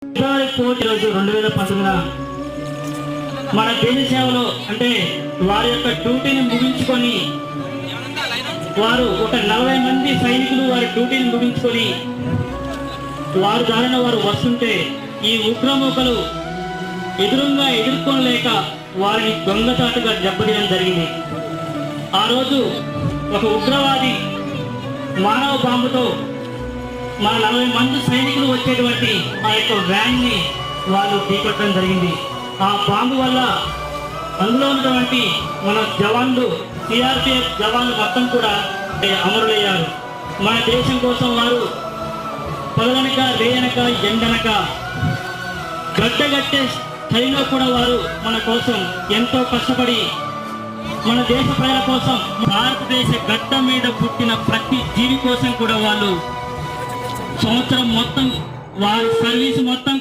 ఫిబ్రవరి 4 రోజు 2019 మన దేశ సేవలో అంటే వారి యొక్క డ్యూటీని ముగించుకొని వారు ఒక 40 మంది సైనికులు వారి డ్యూటీని ముగించుకొని వారు దారిన వారు వస్తుంటే ఈ ఉగ్రమూకలు ఎదురుగా ఎదుర్కొనలేక వారిని దొంగచాటుగా దెబ్బతీయడం జరిగింది. ఆ రోజు ఒక ఉగ్రవాది మానవ బాంబుతో మన 40 మంది సైనికులు వచ్చేటువంటి ఆ యొక్క వ్యాన్ని వాళ్ళు ఢీకొట్టడం జరిగింది. ఆ బాంబు వల్ల అందులో ఉన్నటువంటి మన జవాన్లు సిఆర్పిఎఫ్ జవాన్లు మొత్తం కూడా అమరులయ్యారు. మన దేశం కోసం వారు పగలనక రేయనక ఎండనక గడ్డగట్టే స్థాయిలో కూడా వారు మన కోసం ఎంతో కష్టపడి మన దేశ ప్రజల కోసం భారతదేశ గడ్డ మీద పుట్టిన ప్రతి జీవి కోసం కూడా వాళ్ళు సంవత్సరం మొత్తం వారి సర్వీస్ మొత్తం